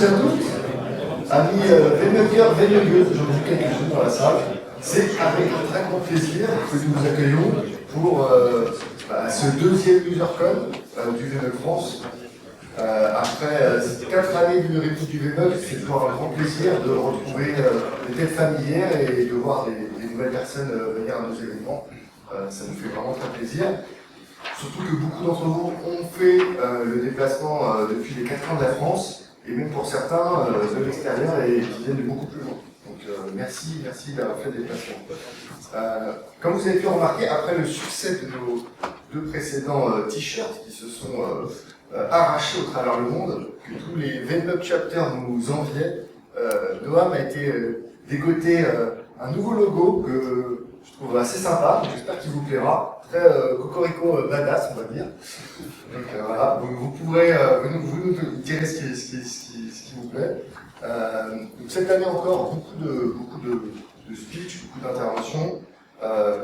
tous et à toutes. Amis Vénugueurs, Vénugueuses, j'en ai vu quelques-uns dans la salle. C'est avec un très grand plaisir que nous vous accueillons pour ce deuxième UserCon du VMUG France. Après 4 années d'une réplique du VMUG, c'est toujours un grand plaisir de retrouver des têtes familières et de voir des nouvelles personnes venir à nos événements. Ça nous fait vraiment très plaisir. Surtout que beaucoup d'entre vous ont fait le déplacement depuis les 4 ans de la France, et même pour certains de l'extérieur et qui viennent de beaucoup plus loin. Donc merci d'avoir fait le déplacement. Comme vous avez pu remarquer, après le succès de nos 2 précédents t-shirts qui se sont arrachés au travers le monde, que tous les VMUG chapters nous enviaient, Noam a été dégoté un nouveau logo que je trouve assez sympa, j'espère qu'il vous plaira. Très cocorico badass, on va dire. Donc voilà, vous pourrez vous nous dire ce qui vous plaît. Donc cette année encore, beaucoup de speech, beaucoup d'interventions.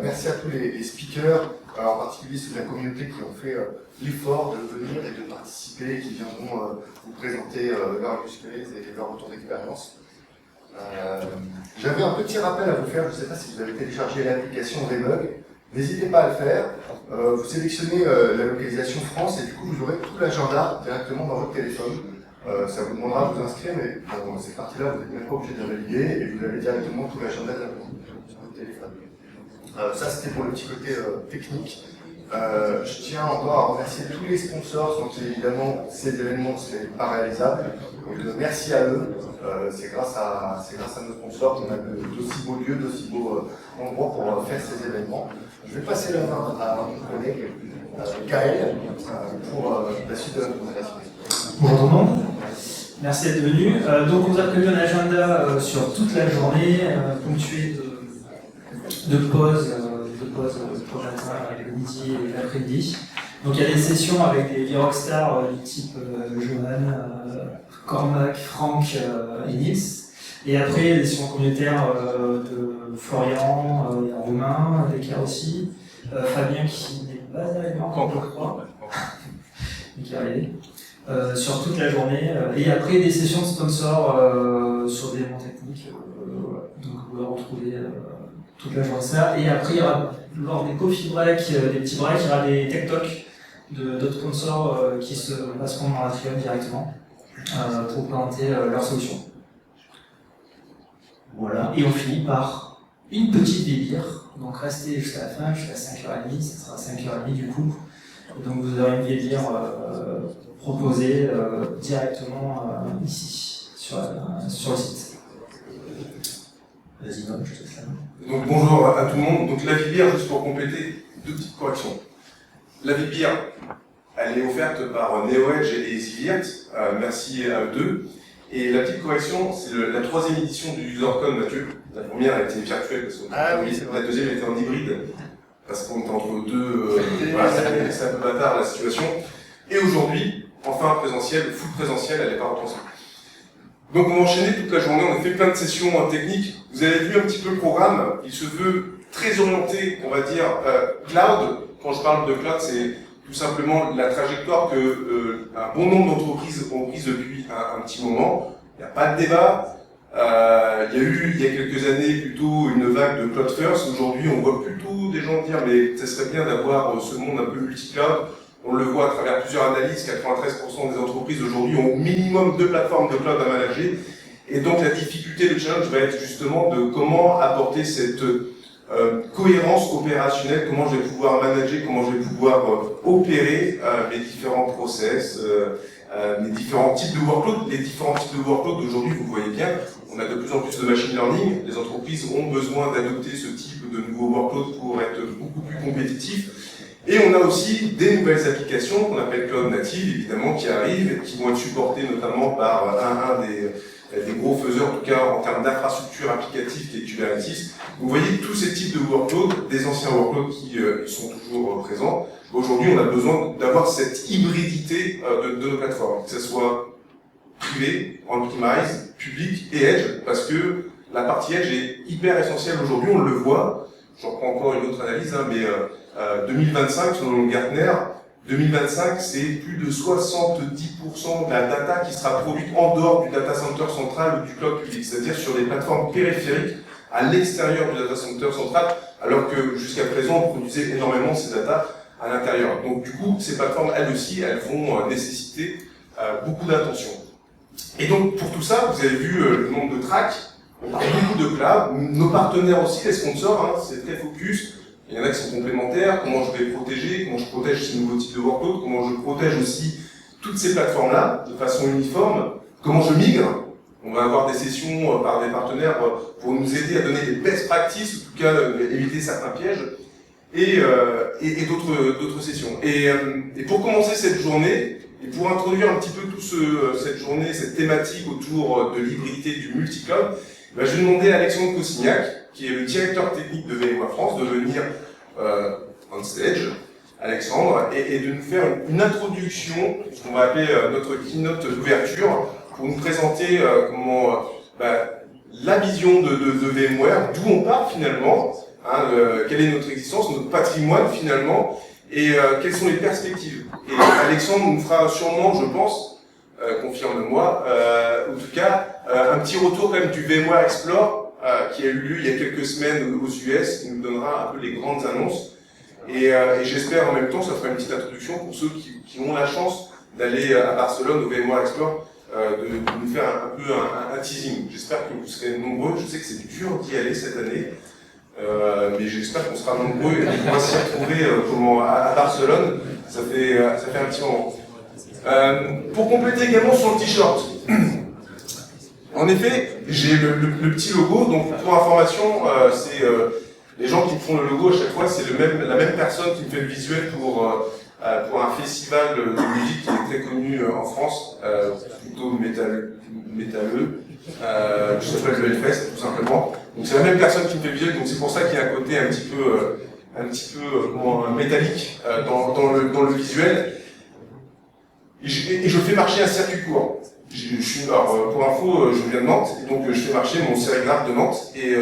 Merci à tous les speakers, en particulier ceux de la communauté qui ont fait l'effort de venir et de participer, qui viendront vous présenter leur use case et leur retour d'expérience. J'avais un petit rappel à vous faire, je ne sais pas si vous avez téléchargé l'application VMUG. N'hésitez pas à le faire. Vous sélectionnez la localisation France et du coup vous aurez tout l'agenda directement dans votre téléphone. Ça vous demandera de vous inscrire, mais dans ces parties-là, vous n'êtes même pas obligé de valider et vous avez directement tout l'agenda sur votre téléphone. Ça c'était pour le petit côté technique. Je tiens encore à remercier tous les sponsors, sans qui évidemment ces événements ne seraient pas réalisables. Donc merci à eux. C'est grâce à nos sponsors qu'on a d'aussi beaux lieux, d'aussi beaux endroits pour faire ces événements. Je vais passer la main à mon collègue Gaël pour la suite de la présentation. Bonjour tout le monde, merci d'être venu. Donc on vous a prévu un agenda sur toute la journée, ponctué de pauses pour matin, le midi et l'après-midi. Donc il y a des sessions avec des rockstars du type Johan, Cormac, Franck et Nils. Et après, des sessions communautaires de Florian, il y a Romain, Descartes aussi, Fabien qui n'est pas arrivé encore, je crois, mais qui est arrivé, sur toute la journée. Et après, des sessions de sponsors sur des éléments techniques. Voilà. Donc vous pouvez retrouver toute la journée ça. Et après, il y aura, lors des coffee breaks, des petits breaks, il y aura des tech talks d'autres sponsors qui se passeront dans l'Atrium directement pour présenter leurs solutions. Voilà, et on finit par une petite délire, donc restez jusqu'à la fin, jusqu'à 5h30, ça sera 5h30 du coup. Et donc vous aurez une délire proposée directement ici, sur le site. Vas-y, Noam, je te laisse la main. Donc bonjour à tout le monde. Donc la vie bière, juste pour compléter, 2 petites corrections. La vie bière, elle est offerte par NeoEdge et EasyVirt, merci à eux deux. Et la petite correction, c'est la 3e édition du UserCon, Mathieu. La première a été virtuelle, parce que la deuxième était en hybride, parce qu'on était entre deux, voilà, c'est un peu bâtard la situation. Et aujourd'hui, enfin présentiel, full présentiel, elle n'est pas retransmise. Donc on va enchaîner toute la journée, on a fait plein de sessions techniques. Vous avez vu un petit peu le programme, il se veut très orienté, on va dire, cloud. Quand je parle de cloud, c'est tout simplement la trajectoire que un bon nombre d'entreprises ont prise depuis un petit moment. Il n'y a pas de débat. Il y a eu, il y a quelques années, plutôt une vague de cloud first. Aujourd'hui, on voit plutôt des gens dire mais ça serait bien d'avoir ce monde un peu multi-cloud. On le voit à travers plusieurs analyses, 93% des entreprises aujourd'hui ont au minimum 2 plateformes de cloud à manager. Et donc la difficulté, le challenge va être justement de comment apporter cette cohérence opérationnelle, comment je vais pouvoir manager, comment je vais pouvoir opérer mes différents process, mes différents types de workloads. Les différents types de workloads d'aujourd'hui, vous voyez bien, on a de plus en plus de machine learning. Les entreprises ont besoin d'adopter ce type de nouveaux workloads pour être beaucoup plus compétitifs. Et on a aussi des nouvelles applications qu'on appelle Cloud Native, évidemment, qui arrivent et qui vont être supportées notamment par un des gros faiseurs, en tout cas en termes d'infrastructure applicative, qui est Kubernetes. Vous voyez tous ces types de workloads, des anciens workloads qui sont toujours présents. Aujourd'hui, on a besoin d'avoir cette hybridité de nos plateformes, que ce soit privé, on-premise, public et edge, parce que la partie edge est hyper essentielle aujourd'hui, on le voit. Je reprends encore une autre analyse, mais 2025, selon Gartner, 2025, c'est plus de 70% de la data qui sera produite en dehors du data center central ou du cloud public, c'est-à-dire sur des plateformes périphériques à l'extérieur du data center central, alors que jusqu'à présent, on produisait énormément ces data à l'intérieur. Donc du coup, ces plateformes, elles aussi, elles vont nécessiter beaucoup d'attention. Et donc, pour tout ça, vous avez vu le nombre de tracks, on parle beaucoup de cloud, nos partenaires aussi, les sponsors, hein, c'est très focus. Il y en a qui sont complémentaires, comment je vais protéger, comment je protège ces nouveaux types de workload, comment je protège aussi toutes ces plateformes-là de façon uniforme, comment je migre. On va avoir des sessions par des partenaires pour nous aider à donner des best practices, en tout cas éviter certains pièges, et d'autres sessions. Et pour commencer cette journée, et pour introduire un petit peu cette journée, cette thématique autour de l'hybridité du multi-cloud, je vais demander à Alexandre Cossignac, qui est le directeur technique de VMware France, de venir on stage, Alexandre, et de nous faire une introduction, ce qu'on va appeler notre keynote d'ouverture, pour nous présenter la vision de VMware, d'où on part finalement, hein, quelle est notre existence, notre patrimoine finalement, et quelles sont les perspectives. Et Alexandre nous fera sûrement, je pense, confirme-moi, en tout cas, un petit retour quand même du VMware Explore, qui a eu lieu il y a quelques semaines aux US, qui nous donnera un peu les grandes annonces. Et j'espère en même temps, ça fera une petite introduction pour ceux qui ont la chance d'aller à Barcelone au VMware Explore, de nous faire un peu un teasing. J'espère que vous serez nombreux. Je sais que c'est dur d'y aller cette année, mais j'espère qu'on sera nombreux et qu'on va s'y retrouver à Barcelone. Ça fait un petit moment. Pour compléter également sur le t-shirt. En effet, j'ai le petit logo, donc pour information, c'est les gens qui font le logo à chaque fois, c'est la même personne qui me fait le visuel pour un festival de musique qui est très connu en France, plutôt métalleux, qui s'appelle le Hellfest, tout simplement. Donc c'est la même personne qui me fait le visuel, donc c'est pour ça qu'il y a un côté un petit peu métallique dans le visuel. Et je fais marcher un circuit court. Pour info, je viens de Nantes, et donc je fais marcher mon sérigraphe de Nantes, et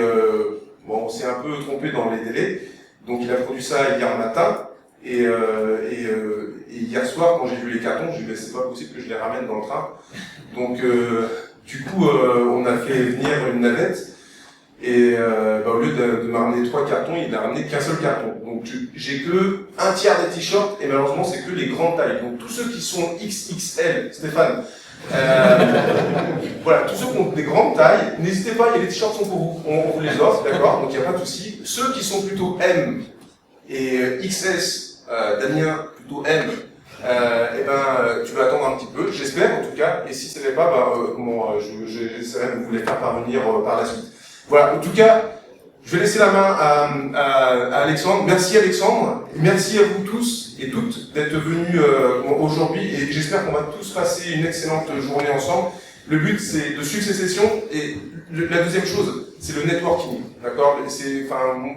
on s'est un peu trompé dans les délais, donc il a produit ça hier matin, et hier soir, quand j'ai vu les cartons, j'ai dit c'est pas possible que je les ramène dans le train, donc du coup on a fait venir une navette, et au lieu de me ramener 3 cartons, il n'a ramené qu'un seul carton, donc j'ai que un tiers des t-shirts, et malheureusement c'est que les grandes tailles, donc tous ceux qui sont XXL, Stéphane, voilà, tous ceux qui ont des grandes tailles, n'hésitez pas, les t-shirts sont pour vous, on vous les offre, d'accord, donc il n'y a pas de souci. Ceux qui sont plutôt M et XS, Damien plutôt M, tu vas attendre un petit peu, j'espère en tout cas, et si ce n'est pas, j'essaierai de vous les faire parvenir par la suite. Voilà, en tout cas, je vais laisser la main à Alexandre. Merci Alexandre, merci à vous tous et toutes d'être venus aujourd'hui, et j'espère qu'on va tous passer une excellente journée ensemble. Le but c'est de suivre ces sessions, et la deuxième chose, c'est le networking, d'accord.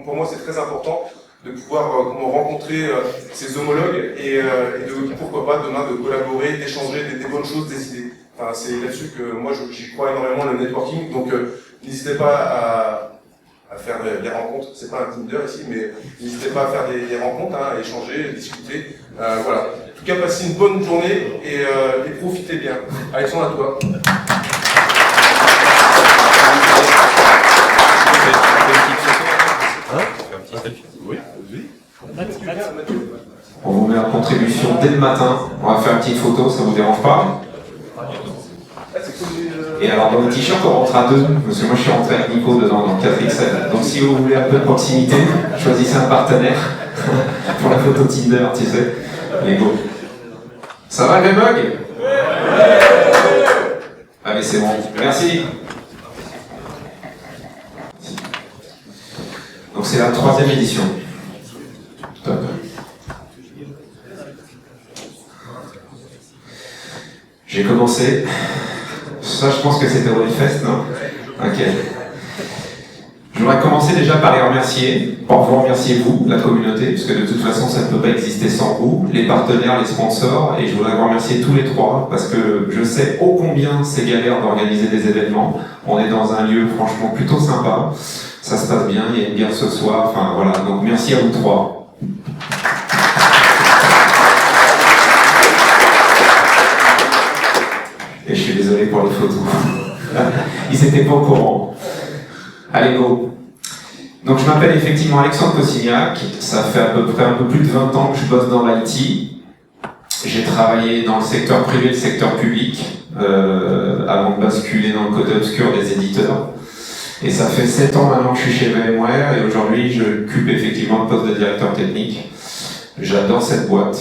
Pour moi c'est très important de pouvoir rencontrer ces homologues et de, pourquoi pas demain, de collaborer, d'échanger des bonnes choses, des idées. Enfin, c'est là-dessus que moi j'y crois énormément, le networking, donc n'hésitez pas à faire des rencontres, c'est pas un Tinder ici, mais n'hésitez pas à faire des rencontres, hein, à échanger, à discuter, voilà. En tout cas, passez une bonne journée et profitez bien. Alexandre, à toi. On vous met en contribution dès le matin, on va faire une petite photo, ça vous dérange pas? Et alors dans le t-shirt on rentre à 2, parce que moi je suis rentré avec Nico dedans dans le 4XL. Donc si vous voulez un peu de proximité, choisissez un partenaire pour la photo Tinder, tu sais. Et go. Ça va le bug? Ah mais c'est bon, merci. Donc c'est la 3e édition. Top. J'ai commencé. Ça, je pense que c'était au Hellfest, non? Ok. Je voudrais commencer déjà par les remercier, pour vous remercier vous, la communauté, puisque de toute façon ça ne peut pas exister sans vous, les partenaires, les sponsors, et je voudrais vous remercier tous les trois, parce que je sais ô combien c'est galère d'organiser des événements. On est dans un lieu franchement plutôt sympa, ça se passe bien, il y a une bière ce soir, enfin voilà, donc merci à vous trois. Et je suis désolé pour les photos. Ils n'étaient pas au courant. Allez, go. Donc je m'appelle effectivement Alexandre Cossignac, ça fait à peu près un peu plus de 20 ans que je bosse dans l'IT. J'ai travaillé dans le secteur privé et le secteur public, avant de basculer dans le côté obscur des éditeurs. Et ça fait 7 ans maintenant que je suis chez VMware et aujourd'hui je occupe effectivement le poste de directeur technique. J'adore cette boîte,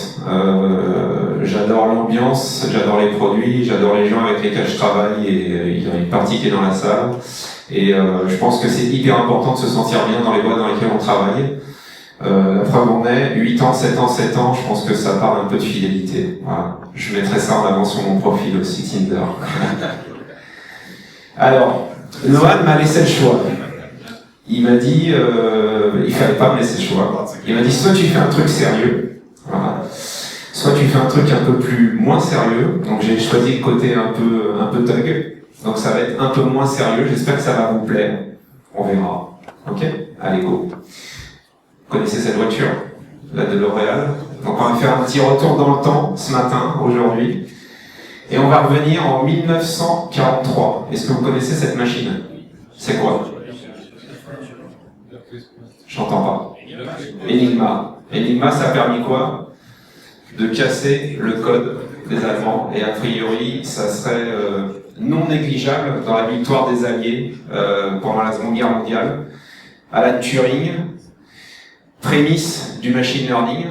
j'adore l'ambiance, j'adore les produits, j'adore les gens avec lesquels je travaille et il y a une partie qui est dans la salle. Et je pense que c'est hyper important de se sentir bien dans les boîtes dans lesquelles on travaille. La preuve en est, 8 ans, 7 ans, 7 ans, je pense que ça part un peu de fidélité. Voilà. Je mettrai ça en avant sur mon profil aussi Tinder. Alors, Noam m'a laissé le choix. Il m'a dit, il fallait pas me laisser le choix. Il m'a dit, soit tu fais un truc sérieux, voilà. Soit tu fais un truc un peu plus moins sérieux. Donc j'ai choisi le côté un peu thug. Donc ça va être un peu moins sérieux. J'espère que ça va vous plaire. On verra. Ok? Allez, go. Vous connaissez cette voiture? La DeLorean. Donc on va faire un petit retour dans le temps ce matin, aujourd'hui. Et on va revenir en 1943. Est-ce que vous connaissez cette machine? C'est quoi? J'entends pas. Enigma. Enigma, ça a permis quoi? De casser le code des Allemands. Et a priori, ça serait non négligeable dans la victoire des Alliés pendant la Seconde Guerre mondiale. Alan Turing, prémisse du machine learning.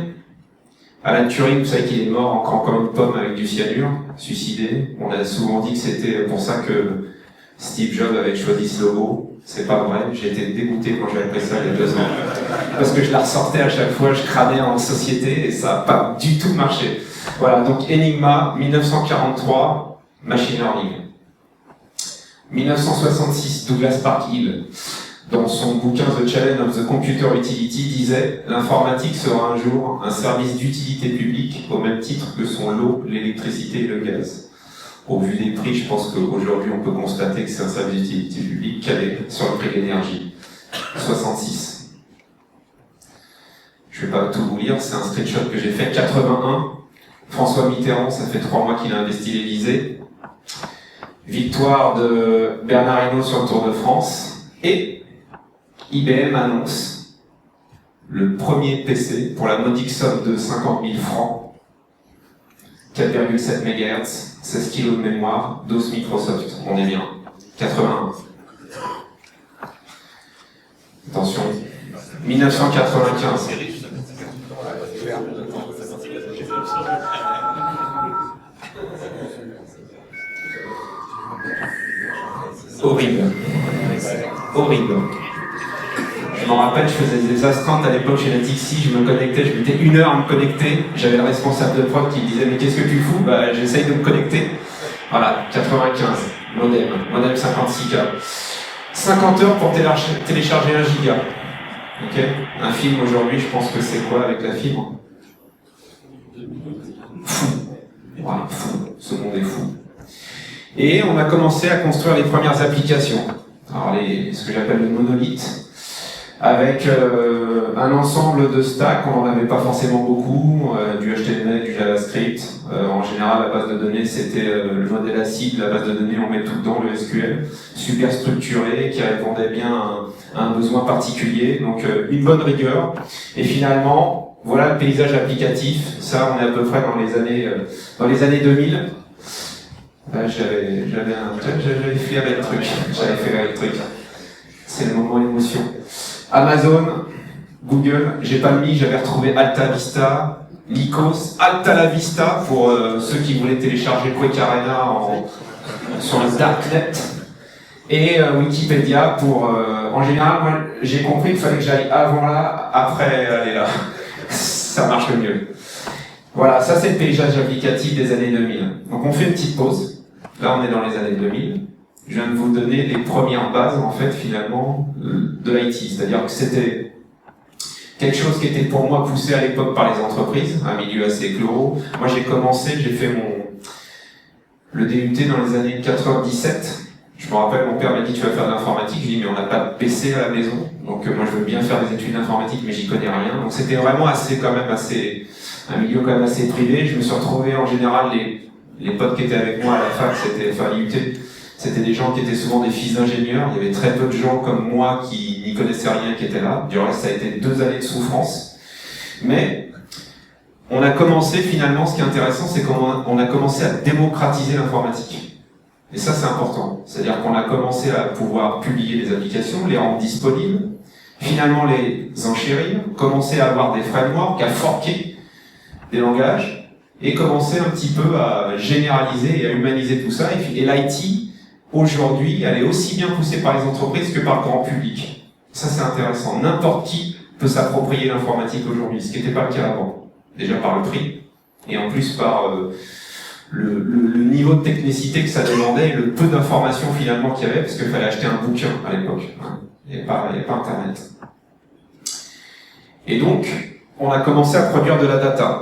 Alan Turing, vous savez qu'il est mort en croquant une pomme avec du cyanure, suicidé. On a souvent dit que c'était pour ça que Steve Jobs avait choisi ce logo. C'est pas vrai, j'ai été dégoûté quand j'avais pris ça il y a 2 ans. Parce que je la ressortais à chaque fois, je crânais en société et ça n'a pas du tout marché. Voilà, donc Enigma, 1943, machine learning. 1966, Douglas Parkhill, dans son bouquin The Challenge of the Computer Utility, disait « L'informatique sera un jour un service d'utilité publique au même titre que sont l'eau, l'électricité et le gaz. » Au vu des prix, je pense qu'aujourd'hui on peut constater que c'est un service d'utilité publique calé sur le prix de l'énergie. 66. Je ne vais pas tout vous lire, c'est un screenshot que j'ai fait. 81. François Mitterrand, ça fait 3 mois qu'il a investi l'Élysée. Victoire de Bernard Hinault sur le Tour de France. Et IBM annonce le premier PC pour la modique somme de 50 000 francs. 4,7 MHz, 16 kg de mémoire, DOS Microsoft, on est bien. 81. Attention. 1995. Horrible. Horrible. Je m'en rappelle, je faisais des astreintes à l'époque chez la Tixi, je me connectais, je mettais 1 heure à me connecter. J'avais le responsable de prod qui me disait « Mais qu'est-ce que tu fous ?» Bah, j'essaye de me connecter. Voilà, 95, modem 56K. 50 heures pour télécharger 1 giga. Ok. Un film aujourd'hui, je pense que c'est quoi avec la fibre? Fou. Voilà, fou. Ce monde est fou. Et on a commencé à construire les premières applications. Alors ce que j'appelle le monolithe. Avec un ensemble de stacks, on n'en avait pas forcément beaucoup, du HTML, du JavaScript. En général, la base de données, c'était le modèle ACID, la base de données, on met tout dedans, le SQL, super structuré, qui répondait bien à un besoin particulier, donc une bonne rigueur. Et finalement, voilà le paysage applicatif. Ça, on est à peu près dans les années 2000. J'avais fait le truc. C'est le moment émotion. Amazon, Google, j'ai pas mis, j'avais retrouvé Alta Vista, Lycos, Alta la Vista pour ceux qui voulaient télécharger Quake Arena sur le Darknet, et Wikipédia pour, en général, moi j'ai compris qu'il fallait que j'aille avant là, après aller là. Ça marche le mieux. Voilà, ça c'est le paysage applicatif des années 2000. Donc on fait une petite pause. Là on est dans les années 2000. Je viens de vous donner les premières bases, en fait, finalement, de l'IT. C'est-à-dire que c'était quelque chose qui était pour moi poussé à l'époque par les entreprises, un milieu assez clos. Moi, j'ai fait le DUT dans les années 97. Je me rappelle, mon père m'a dit, tu vas faire de l'informatique. Je lui ai dit, mais on n'a pas de PC à la maison. Donc, moi, je veux bien faire des études d'informatique, mais j'y connais rien. Donc, c'était vraiment un milieu quand même assez privé. Je me suis retrouvé, en général, Les potes qui étaient avec moi à la fac, l'IUT, c'était des gens qui étaient souvent des fils d'ingénieurs. Il y avait très peu de gens comme moi qui n'y connaissaient rien qui étaient là. Du reste, ça a été 2 années de souffrance. Mais on a commencé finalement, ce qui est intéressant, c'est qu'on a commencé à démocratiser l'informatique. Et ça, c'est important. C'est-à-dire qu'on a commencé à pouvoir publier des applications, les rendre disponibles, finalement les enchérir, commencer à avoir des frameworks, à forquer des langages, et commencer un petit peu à généraliser et à humaniser tout ça. Et l'IT, aujourd'hui, elle est aussi bien poussée par les entreprises que par le grand public. Ça, c'est intéressant. N'importe qui peut s'approprier l'informatique aujourd'hui, ce qui n'était pas le cas avant. Déjà par le prix, et en plus par le niveau de technicité que ça demandait et le peu d'informations finalement qu'il y avait, parce qu'il fallait acheter un bouquin à l'époque. Il n'y avait pas Internet. Et donc, on a commencé à produire de la data.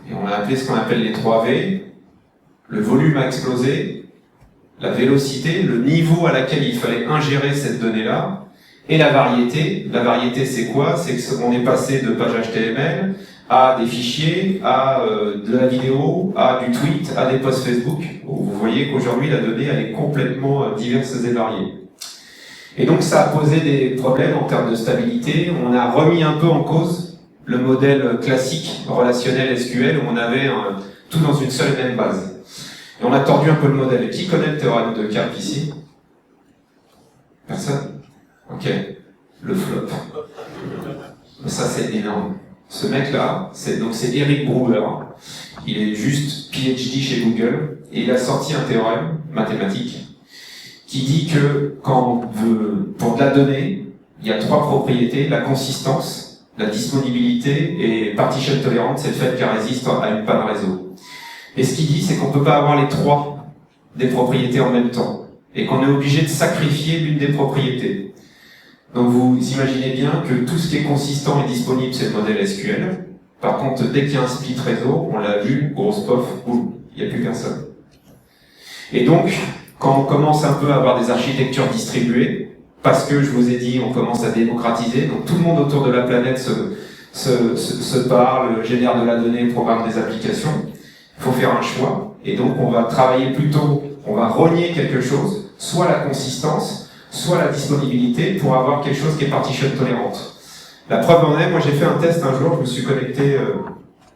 Et on a appelé ce qu'on appelle les 3V. Le volume a explosé, la vélocité, le niveau à laquelle il fallait ingérer cette donnée-là, et la variété. La variété, c'est quoi? C'est qu'on est passé de pages HTML à des fichiers, à de la vidéo, à du tweet, à des posts Facebook. Vous voyez qu'aujourd'hui, la donnée, elle est complètement diverse et variée. Et donc, ça a posé des problèmes en termes de stabilité. On a remis un peu en cause le modèle classique relationnel SQL où on avait tout dans une seule et même base. Et on a tordu un peu le modèle. Et qui connaît le théorème de Karp ici? Personne? Ok. Le flop. Ça, c'est énorme. Ce mec-là, c'est Eric Brewer. Il est juste PhD chez Google et il a sorti un théorème mathématique qui dit que pour de la donnée, il y a 3 propriétés: la consistance, la disponibilité et partition tolerance, c'est le fait qu'elle résiste à une panne réseau. Et ce qu'il dit, c'est qu'on peut pas avoir les 3 des propriétés en même temps et qu'on est obligé de sacrifier l'une des propriétés. Donc vous imaginez bien que tout ce qui est consistant et disponible, c'est le modèle SQL. Par contre, dès qu'il y a un split réseau, on l'a vu, grosse pof, boum, il n'y a plus personne. Et donc, quand on commence un peu à avoir des architectures distribuées, parce que je vous ai dit, on commence à démocratiser, donc tout le monde autour de la planète se parle, génère de la donnée, programme des applications, il faut faire un choix. Et donc on va travailler plutôt, on va rogner quelque chose, soit la consistance, soit la disponibilité, pour avoir quelque chose qui est partition tolérante. La preuve en est, moi j'ai fait un test un jour, je me suis connecté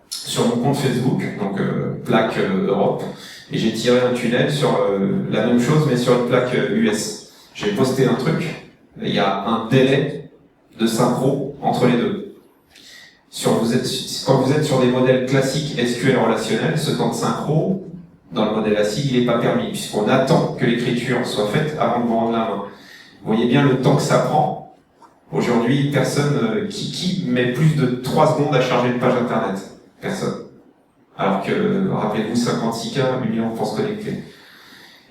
sur mon compte Facebook, donc plaque Europe, et j'ai tiré un tunnel sur la même chose mais sur une plaque US. J'ai posté un truc, il y a un délai de synchro entre les deux. Quand vous êtes sur des modèles classiques SQL relationnels, ce temps de synchro, dans le modèle ACID, il n'est pas permis, puisqu'on attend que l'écriture soit faite avant de vous rendre la main. Vous voyez bien le temps que ça prend. Aujourd'hui, personne qui met plus de 3 secondes à charger une page internet. Personne. Alors que, rappelez-vous, 56K, 1 million pour se connecter.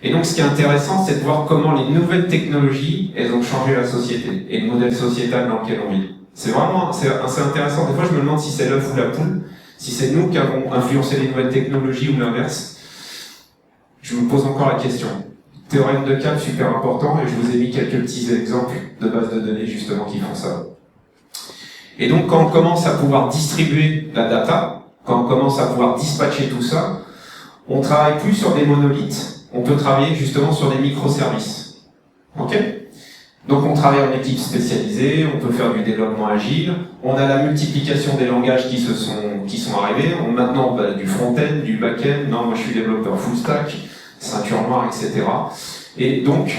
Et donc, ce qui est intéressant, c'est de voir comment les nouvelles technologies, elles ont changé la société et le modèle sociétal dans lequel on vit. C'est intéressant. Des fois, je me demande si c'est l'œuf ou la poule, si c'est nous qui avons influencé les nouvelles technologies ou l'inverse. Je me pose encore la question. Théorème de Karp, super important, et je vous ai mis quelques petits exemples de bases de données, justement, qui font ça. Et donc, quand on commence à pouvoir distribuer la data, quand on commence à pouvoir dispatcher tout ça, on travaille plus sur des monolithes, on peut travailler justement sur des microservices. Ok? Donc on travaille en équipe spécialisée, on peut faire du développement agile, on a la multiplication des langages qui sont arrivés, maintenant du front-end, du back-end, non moi je suis développeur full stack, ceinture noire, etc. Et donc,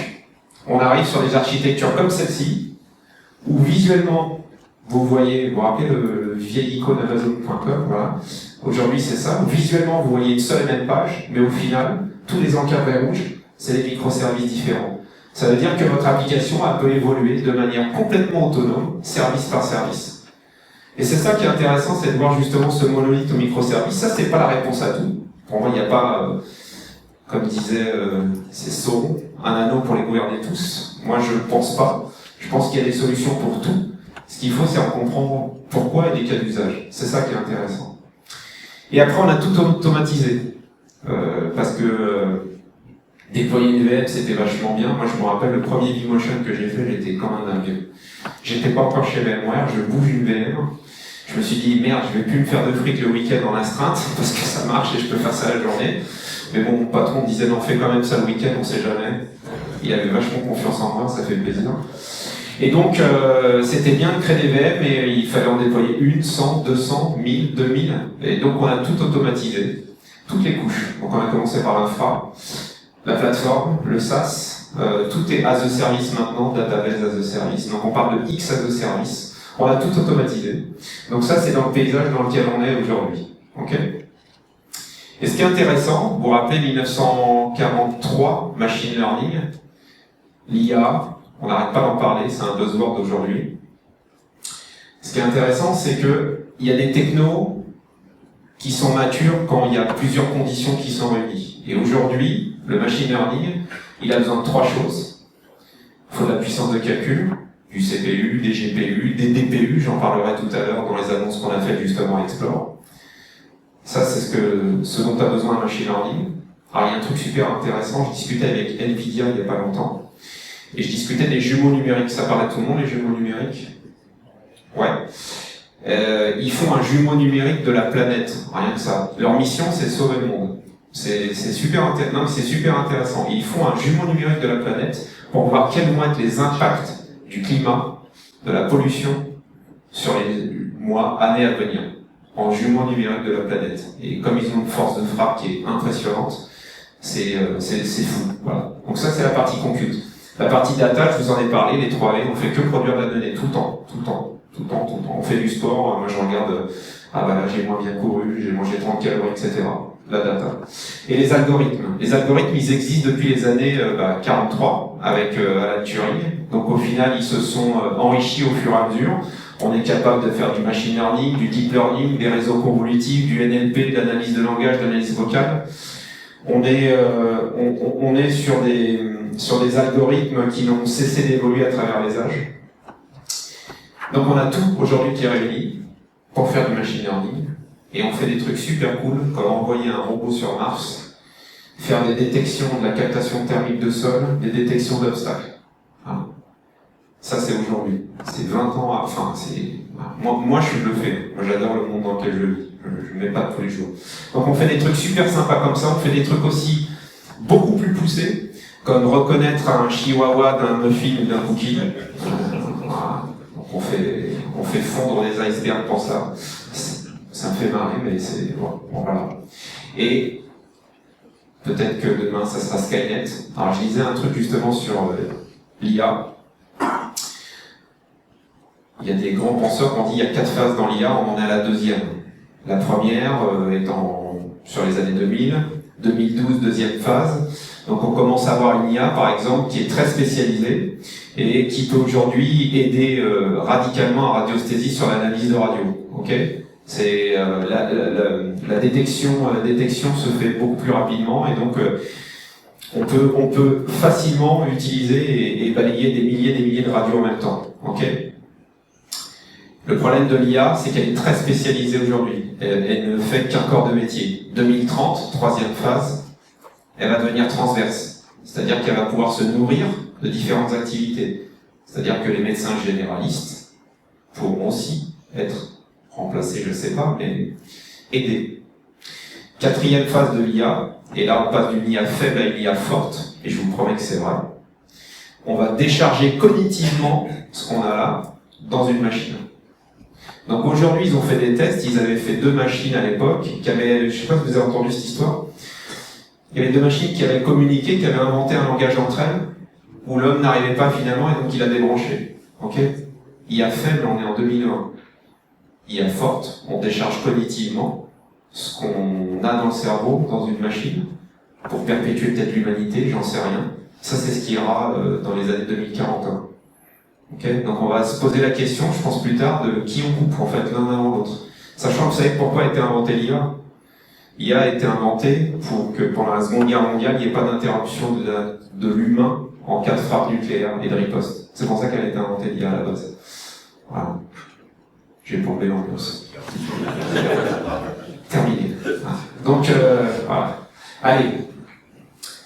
on arrive sur des architectures comme celle-ci, où visuellement, vous voyez, vous vous rappelez le vieil icône Amazon.com, voilà. Aujourd'hui, c'est ça. Visuellement, vous voyez une seule et même page, mais au final, tous les encadrés rouges, c'est des microservices différents. Ça veut dire que votre application, elle peut évoluer de manière complètement autonome, service par service. Et c'est ça qui est intéressant, c'est de voir justement ce monolithe au microservice. Ça, c'est pas la réponse à tout. Pour moi, il n'y a pas... Comme disait, c'est Sauron, un anneau pour les gouverner tous. Moi, je ne pense pas. Je pense qu'il y a des solutions pour tout. Ce qu'il faut, c'est en comprendre pourquoi et les cas d'usage. C'est ça qui est intéressant. Et après, on a tout automatisé. Parce que déployer une VM, c'était vachement bien. Moi, je me rappelle, le premier vMotion que j'ai fait, j'étais comme un dingue. J'étais pas encore chez VMware, je bouge une VM. Je me suis dit, merde, je vais plus me faire de fric le week-end en astreinte, parce que ça marche et je peux faire ça la journée. Mais bon, mon patron me disait, non, fais quand même ça le week-end, on sait jamais. Il avait vachement confiance en moi, ça fait plaisir. Et donc, c'était bien de créer des VM, mais il fallait en déployer 1, 100, 200, 1000, 2000. Et donc, on a tout automatisé, toutes les couches. Donc, on a commencé par l'infra, la plateforme, le SaaS, tout est as a service maintenant, database as a service. Donc, on parle de X as a service. On a tout automatisé. Donc, ça, c'est dans le paysage dans lequel on est aujourd'hui. Ok ? Et ce qui est intéressant, vous vous rappelez 1943, machine learning, l'IA, on n'arrête pas d'en parler, c'est un buzzword d'aujourd'hui. Ce qui est intéressant, c'est que il y a des technos qui sont matures quand il y a plusieurs conditions qui sont réunies. Et aujourd'hui, le machine learning, il a besoin de 3 choses. Il faut de la puissance de calcul, du CPU, des GPU, des DPU, j'en parlerai tout à l'heure dans les annonces qu'on a faites justement à Explore. Ça, c'est ce dont a besoin un machine learning. Alors, il y a un truc super intéressant, je discutais avec Nvidia il n'y a pas longtemps, et je discutais des jumeaux numériques. Ça parle à tout le monde, les jumeaux numériques? Ouais. Ils font un jumeau numérique de la planète, rien que ça. Leur mission, c'est sauver le monde. C'est super intéressant. Ils font un jumeau numérique de la planète pour voir quels vont être les impacts du climat, de la pollution sur les mois, années à venir, en jumeau numérique de la planète. Et comme ils ont une force de frappe qui est impressionnante, c'est fou. Voilà. Donc ça, c'est la partie compute. La partie data, je vous en ai parlé, les 3 V, on fait que produire de la donnée tout le temps. On fait du sport, moi je regarde, ah bah là j'ai moins bien couru, j'ai mangé 30 calories, etc. La data. Et les algorithmes. Les algorithmes, ils existent depuis les années 43 avec Alan Turing. Donc au final, ils se sont enrichis au fur et à mesure. On est capable de faire du machine learning, du deep learning, des réseaux convolutifs, du NLP, de l'analyse de langage, de l'analyse vocale. On est sur des algorithmes qui n'ont cessé d'évoluer à travers les âges. Donc on a tout aujourd'hui qui est réuni pour faire du machine learning. Et on fait des trucs super cool, comme envoyer un robot sur Mars, faire des détections de la captation thermique de sol, des détections d'obstacles. Hein. Ça c'est aujourd'hui. C'est 20 ans, moi je suis bluffé. Moi j'adore le monde dans lequel je vis. Je mets pas tous les jours. Donc on fait des trucs super sympas comme ça, on fait des trucs aussi beaucoup plus poussés, comme reconnaître un chihuahua d'un muffin ou d'un cookie. Voilà. Donc on fait fondre des icebergs pour ça. Ça me fait marrer, mais c'est... Bon, voilà. Et peut-être que demain, ça sera Skynet. Alors, je lisais un truc justement sur l'IA. Il y a des grands penseurs qui ont dit qu'il y a 4 phases dans l'IA, on en est à la 2e. La première étant sur les années 2000, 2012, 2e phase. Donc on commence à avoir une IA, par exemple, qui est très spécialisée et qui peut aujourd'hui aider radicalement à radiesthésie sur l'analyse de radio. Ok ? C'est la détection se fait beaucoup plus rapidement et donc on peut facilement utiliser et balayer des milliers de radios en même temps. Ok ? Le problème de l'IA, c'est qu'elle est très spécialisée aujourd'hui. Elle ne fait qu'un corps de métier. 2030, 3e phase, elle va devenir transverse. C'est-à-dire qu'elle va pouvoir se nourrir de différentes activités. C'est-à-dire que les médecins généralistes pourront aussi être remplacés, je sais pas, mais aider. 4e phase de l'IA, et là on passe d'une IA faible à une IA forte, et je vous promets que c'est vrai. On va décharger cognitivement ce qu'on a là dans une machine. Donc aujourd'hui, ils ont fait des tests, ils avaient fait 2 machines à l'époque, qui avaient, je sais pas si vous avez entendu cette histoire, il y avait 2 machines qui avaient communiqué, qui avaient inventé un langage entre elles, où l'homme n'arrivait pas finalement, et donc il a débranché. Ok ? IA faible, on est en 2001. IA forte, on décharge cognitivement ce qu'on a dans le cerveau, dans une machine, pour perpétuer peut-être l'humanité, j'en sais rien. Ça, c'est ce qui ira dans les années 2041. Okay, donc on va se poser la question, je pense plus tard, de qui on coupe en fait l'un avant l'autre. Sachant que vous savez pourquoi a été inventé l'IA. L'IA a été inventée pour que pendant la Seconde Guerre mondiale, il n'y ait pas d'interruption de l'humain en cas de frappe nucléaire et de riposte. C'est pour ça qu'elle a été inventée l'IA à la base. Voilà. J'ai plombé l'ambiance. Terminé. Donc voilà. Allez,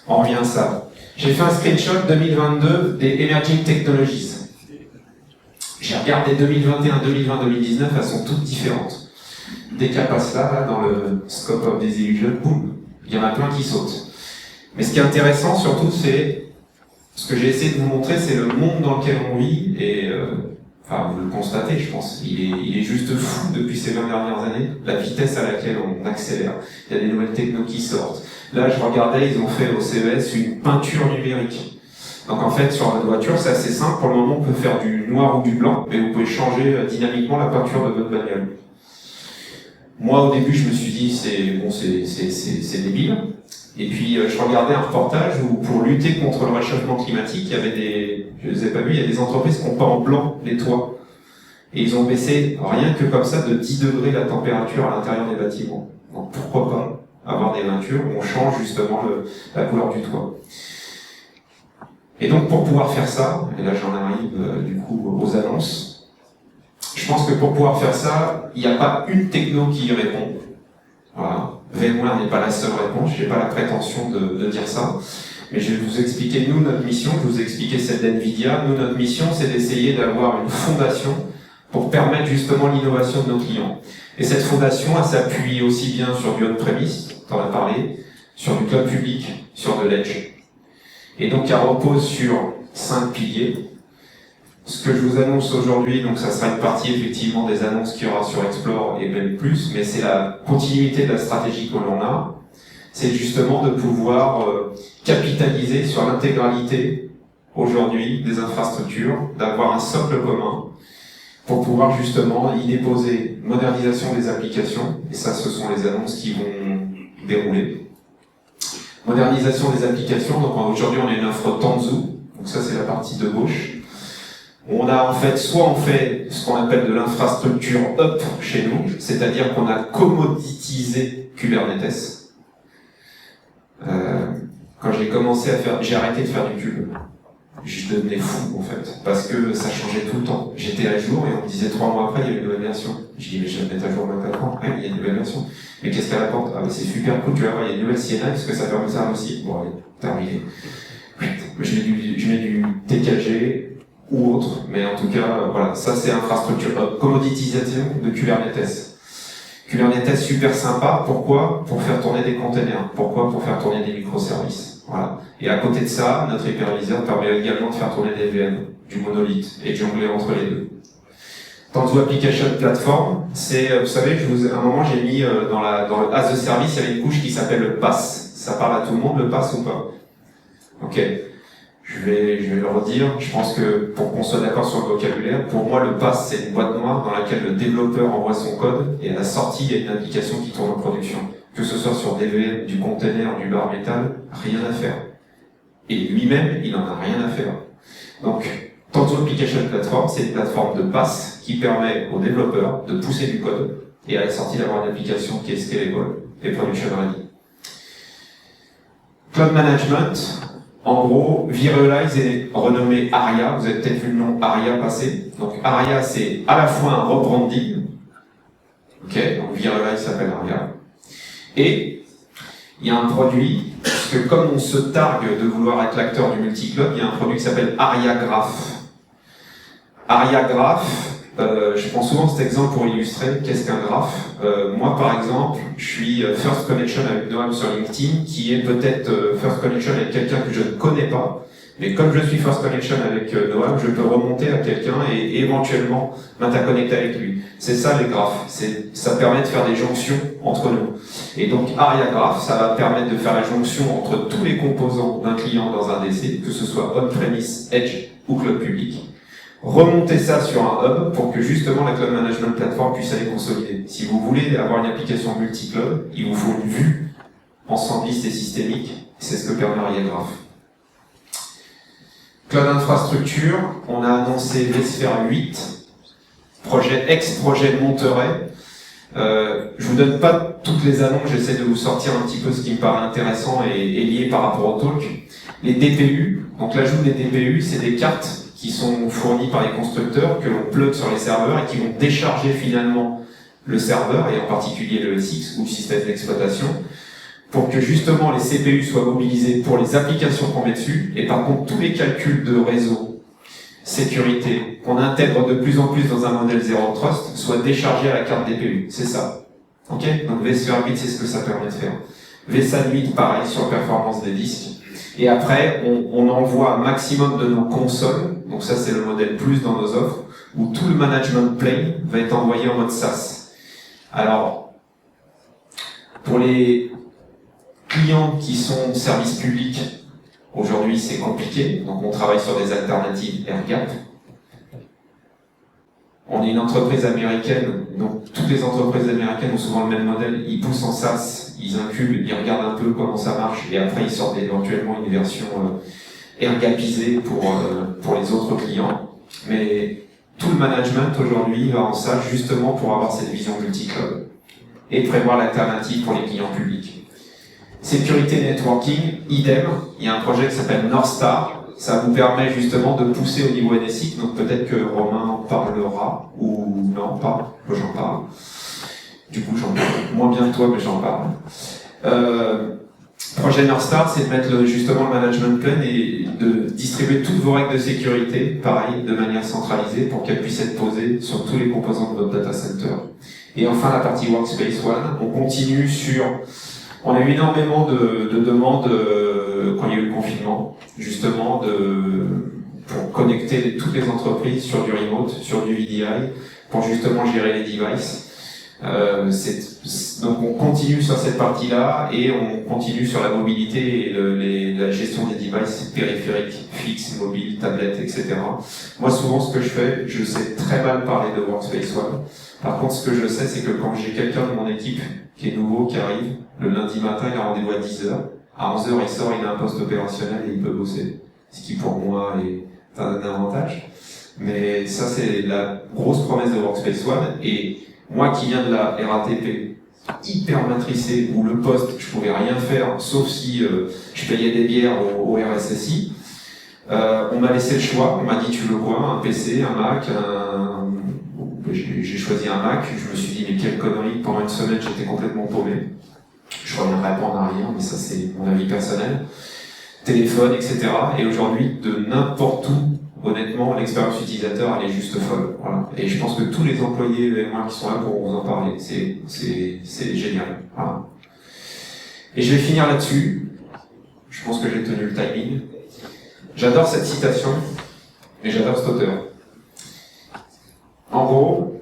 on revient à ça. J'ai fait un screenshot 2022 des Emerging Technologies. J'ai regardé 2021, 2020, 2019, elles sont toutes différentes. Dès qu'elles passent là, dans le scope of desillusion, boum, il Il y en a plein qui sautent. Mais ce qui est intéressant surtout, c'est ce que j'ai essayé de vous montrer, c'est le monde dans lequel on vit, et enfin vous le constatez, je pense, il est juste fou depuis ces 20 dernières années, la vitesse à laquelle on accélère. Il y a des nouvelles technos qui sortent. Là, je regardais, ils ont fait au CES une peinture numérique. Donc en fait, sur votre voiture, c'est assez simple. Pour le moment, on peut faire du noir ou du blanc, mais vous pouvez changer dynamiquement la peinture de votre bagnole. Moi, au début, je me suis dit, c'est débile. Et puis, je regardais un reportage où, pour lutter contre le réchauffement climatique, il y avait je les ai pas vus, il y a des entreprises qui ont peint en blanc les toits. Et ils ont baissé, rien que comme ça, de 10 degrés la température à l'intérieur des bâtiments. Donc pourquoi pas avoir des peintures où on change justement la couleur du toit. Et donc, pour pouvoir faire ça, et là j'en arrive du coup aux annonces, je pense que pour pouvoir faire ça, il n'y a pas une techno qui y répond. Voilà. VMware n'est pas la seule réponse, j'ai pas la prétention de dire ça, mais je vais vous expliquer, nous, notre mission, je vous ai expliqué celle d'NVIDIA, nous, notre mission, c'est d'essayer d'avoir une fondation pour permettre justement l'innovation de nos clients. Et cette fondation, elle s'appuie aussi bien sur du on-premise, t'en as parlé, sur du cloud public, sur de l'edge. Et donc, elle repose sur 5 piliers. Ce que je vous annonce aujourd'hui, donc ça sera une partie effectivement des annonces qu'il y aura sur Explore et même plus, mais c'est la continuité de la stratégie que l'on a. C'est justement de pouvoir capitaliser sur l'intégralité aujourd'hui des infrastructures, d'avoir un socle commun pour pouvoir justement y déposer modernisation des applications, et ça ce sont les annonces qui vont dérouler. Modernisation des applications, donc aujourd'hui on a une offre Tanzu, donc ça c'est la partie de gauche. On a en fait, soit on fait ce qu'on appelle de l'infrastructure up chez nous, c'est-à-dire qu'on a commoditisé Kubernetes. Quand j'ai commencé à faire, j'ai arrêté de faire du cube. Je devenais fou en fait, parce que ça changeait tout le temps. J'étais à jour et on me disait 3 mois après il y a une nouvelle version. Je dis mais je vais me mettre à jour maintenant. Ouais, il y a une nouvelle version. Mais qu'est-ce qu'elle apporte? Ah bah c'est super cool, tu vas voir, il y a une nouvelle CNI, est-ce que ça permet ça aussi? Bon allez, terminé. Je mets du TKG ou autre, mais en tout cas, voilà, ça c'est infrastructure. Commoditisation de Kubernetes. Kubernetes super sympa, pourquoi? Pour faire tourner des containers. Pourquoi? Pour faire tourner des microservices. Voilà. Et à côté de ça, notre hyperviseur permet également de faire tourner des VM, du monolithe, et de jongler entre les deux. Tanzu Application Platform, c'est, vous savez, à un moment j'ai mis dans le as de service, il y avait une couche qui s'appelle le PaaS. Ça parle à tout le monde, le PaaS ou pas? Ok. Je vais le redire, je pense que pour qu'on soit d'accord sur le vocabulaire, pour moi le PaaS c'est une boîte noire dans laquelle le développeur envoie son code et à la sortie il y a une application qui tourne en production. Que ce soit sur des VM, du container, du bar métal, rien à faire. Et lui-même, il en a rien à faire. Donc, Tanzu Application Platform, c'est une plateforme de PaaS qui permet aux développeurs de pousser du code et à la sortie d'avoir une application qui est scalable et production ready. Cloud Management, en gros, Virtualize est renommé ARIA. Vous avez peut-être vu le nom ARIA passer. Donc ARIA, c'est à la fois un rebranding. Ok, donc Virtualize s'appelle ARIA. Et il y a un produit, parce que comme on se targue de vouloir être l'acteur du multi-cloud, il y a un produit qui s'appelle ARIA Graph. ARIA Graph, je prends souvent cet exemple pour illustrer qu'est-ce qu'un graphe. Moi, par exemple, je suis First Connection avec Noam sur LinkedIn, qui est peut-être First Connection avec quelqu'un que je ne connais pas. Mais comme je suis First Connection avec Noam, je peux remonter à quelqu'un et éventuellement m'interconnecter avec lui. C'est ça les graphes. Ça permet de faire des jonctions entre nous. Et donc ARIA Graph, ça va permettre de faire la jonction entre tous les composants d'un client dans un DC, que ce soit on-premise, edge ou cloud public. Remonter ça sur un hub pour que justement la Cloud Management Platform puisse aller consolider. Si vous voulez avoir une application multi-cloud, il vous faut une vue ensembliste et systémique. C'est ce que permet ARIA Graph. Cloud Infrastructure, on a annoncé vSphere 8, projet de Monterey. Je vous donne pas toutes les annonces, j'essaie de vous sortir un petit peu ce qui me paraît intéressant et lié par rapport au talk. Les DPU, donc l'ajout des DPU, c'est des cartes qui sont fournis par les constructeurs, que l'on plug sur les serveurs et qui vont décharger finalement le serveur, et en particulier le SX ou le système d'exploitation, pour que justement les CPU soient mobilisés pour les applications qu'on met dessus, et par contre tous les calculs de réseau, sécurité, qu'on intègre de plus en plus dans un modèle Zero Trust, soient déchargés à la carte DPU. C'est ça. Ok? Donc vSphere 8, c'est ce que ça permet de faire. VSAN 8, pareil, sur performance des disques. Et après, on envoie un maximum de nos consoles, donc ça c'est le modèle plus dans nos offres, où tout le management plane va être envoyé en mode SaaS. Alors, pour les clients qui sont service public, aujourd'hui c'est compliqué, donc on travaille sur des alternatives AirGap. On est une entreprise américaine, donc toutes les entreprises américaines ont souvent le même modèle, ils poussent en SaaS, ils incubent, ils regardent un peu comment ça marche, et après ils sortent éventuellement une version AirGapisée pour les autres clients. Mais tout le management aujourd'hui va en SaaS justement pour avoir cette vision multi-cloud et prévoir l'alternative pour les clients publics. Sécurité networking, idem, il y a un projet qui s'appelle North Star. Ça vous permet justement de pousser au niveau NSX, donc peut-être que Romain en parlera, ou non, pas, moi j'en parle. Du coup, j'en parle moins bien que toi, mais j'en parle. Projet North Star, c'est de mettre justement le management plan et de distribuer toutes vos règles de sécurité, pareil, de manière centralisée, pour qu'elles puissent être posées sur tous les composants de votre data center. Et enfin, la partie Workspace ONE, on continue sur... On a eu énormément de demandes quand il y a eu le confinement, justement, pour connecter toutes les entreprises sur du remote, sur du VDI, pour justement gérer les devices. Donc on continue sur cette partie-là et on continue sur la mobilité et la gestion des devices périphériques, fixes, mobiles, tablettes, etc. Moi, souvent, ce que je fais, je sais très mal parler de Workspace ONE. Par contre, ce que je sais, c'est que quand j'ai quelqu'un de mon équipe qui est nouveau, qui arrive, le lundi matin, il a rendez-vous à 10h. À 11h, il sort, il a un poste opérationnel et il peut bosser. Ce qui, pour moi, est un avantage. Mais ça, c'est la grosse promesse de Workspace ONE. Et moi qui viens de la RATP, hyper matricée, où le poste, je pouvais rien faire, sauf si je payais des bières au RSSI, on m'a laissé le choix. On m'a dit, tu veux quoi? Un PC, un Mac, J'ai choisi un Mac, je me suis dit, mais quelle connerie, pendant une semaine, j'étais complètement paumé. Je reviendrai pas en arrière, mais ça, c'est mon avis personnel. Téléphone, etc. Et aujourd'hui, de n'importe où, honnêtement, l'expérience utilisateur, elle est juste folle. Voilà. Et je pense que tous les employés VMware qui sont là pour vous en parler. C'est génial. Voilà. Et je vais finir là-dessus. Je pense que j'ai tenu le timing. J'adore cette citation, et j'adore cet auteur. En gros,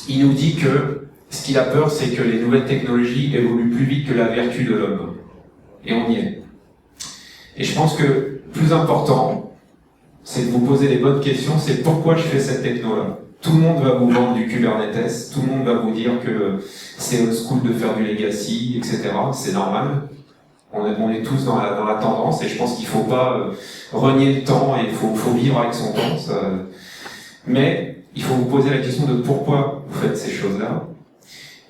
il nous dit que ce qu'il a peur, c'est que les nouvelles technologies évoluent plus vite que la vertu de l'homme. Et on y est. Et je pense que plus important, c'est de vous poser les bonnes questions, c'est pourquoi je fais cette techno-là. Tout le monde va vous vendre du Kubernetes, tout le monde va vous dire que c'est old school de faire du legacy, etc. C'est normal. On est tous dans la tendance, et je pense qu'il faut pas renier le temps, et il faut vivre avec son temps. Mais il faut vous poser la question de pourquoi vous faites ces choses-là,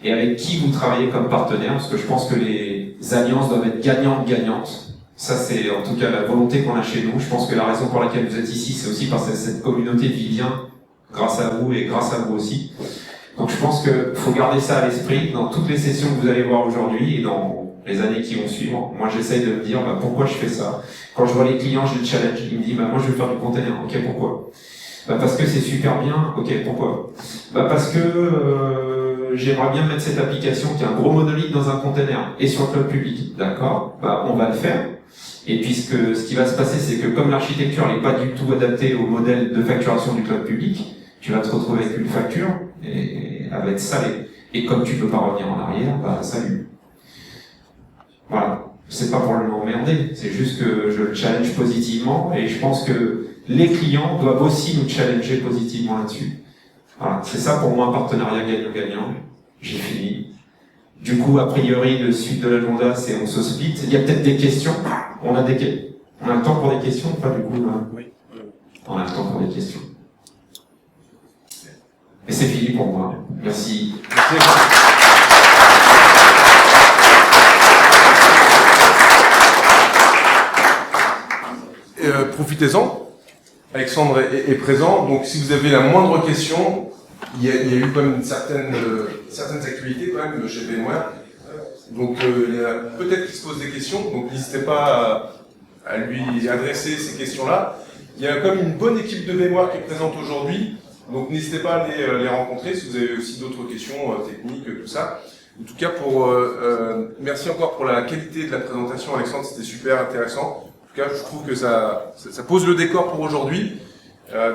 et avec qui vous travaillez comme partenaire, parce que je pense que les alliances doivent être gagnantes-gagnantes. Ça, c'est en tout cas la volonté qu'on a chez nous. Je pense que la raison pour laquelle vous êtes ici, c'est aussi parce que cette communauté vit bien grâce à vous et grâce à vous aussi. Donc je pense qu'il faut garder ça à l'esprit dans toutes les sessions que vous allez voir aujourd'hui et dans les années qui vont suivre. Moi, j'essaye de me dire pourquoi je fais ça. Quand je vois les clients, je les challenge. Ils me disent moi, je veux faire du container. Ok, pourquoi? Parce que c'est super bien. Ok, pourquoi? Parce que j'aimerais bien mettre cette application qui est un gros monolithe dans un container et sur le cloud public. D'accord? On va le faire. Et puisque ce qui va se passer, c'est que comme l'architecture n'est pas du tout adaptée au modèle de facturation du cloud public, tu vas te retrouver avec une facture et elle va être salée. Et comme tu peux pas revenir en arrière, salut. Voilà. C'est pas pour l'emmerder, c'est juste que je le challenge positivement et je pense que les clients doivent aussi nous challenger positivement là-dessus. Voilà. C'est ça pour moi un partenariat gagnant-gagnant. J'ai fini. Du coup, a priori, le suite de l'agenda, c'est on se split. Il y a peut-être des questions. On a le temps pour des questions ou pas du coup là? Oui. On a le temps pour des questions. Et c'est fini pour moi. Merci. Profitez-en. Alexandre est présent. Donc, si vous avez la moindre question, il y a eu quand même certaines actualités quand même chez VMware. Donc il y a peut-être qu'il se pose des questions, donc n'hésitez pas à lui adresser ces questions-là. Il y a quand même une bonne équipe de VMware qui est présente aujourd'hui, donc n'hésitez pas à les rencontrer si vous avez aussi d'autres questions techniques, tout ça. En tout cas, merci encore pour la qualité de la présentation, Alexandre, c'était super intéressant. En tout cas, je trouve que ça pose le décor pour aujourd'hui.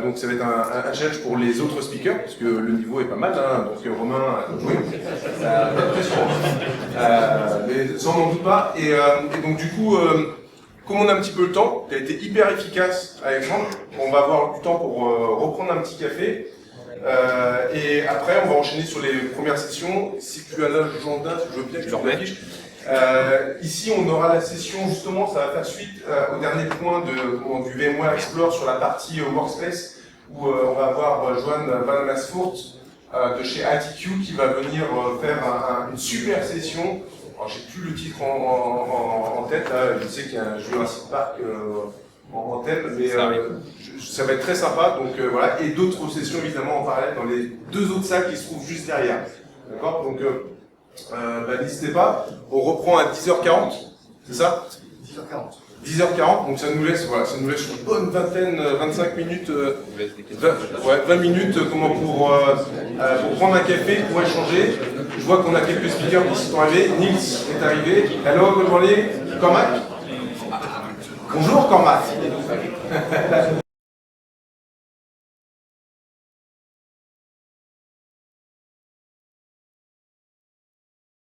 Donc ça va être un challenge pour les autres speakers, parce que le niveau est pas mal, hein, donc Romain a joué, pas de pression, mais ça on n'en doute pas. Et donc du coup, comme on a un petit peu le temps, tu as été hyper efficace Alexandre, on va avoir du temps pour reprendre un petit café, et après on va enchaîner sur les premières sessions. Si tu as l'agenda, je veux bien que tu le affiches. Ici, on aura la session, justement, ça va faire suite au dernier point du VMware Explore sur la partie Workspace, où on va avoir Johan Van Amersfoort de chez ITQ qui va venir faire une super session. Alors, j'ai plus le titre en tête, là. Je sais qu'il y a un Jurassic Park en thème, mais ça va être très sympa. Donc voilà, et d'autres sessions évidemment en parallèle dans les deux autres salles qui se trouvent juste derrière. D'accord, donc n'hésitez pas, on reprend à 10h40, c'est ça? 10h40, donc ça nous laisse une bonne 25 minutes, 20 minutes pour prendre un café, pour échanger. Je vois qu'on a quelques speakers qui sont arrivés. Nils est arrivé. Hello, good morning. Cormac. Bonjour Cormac.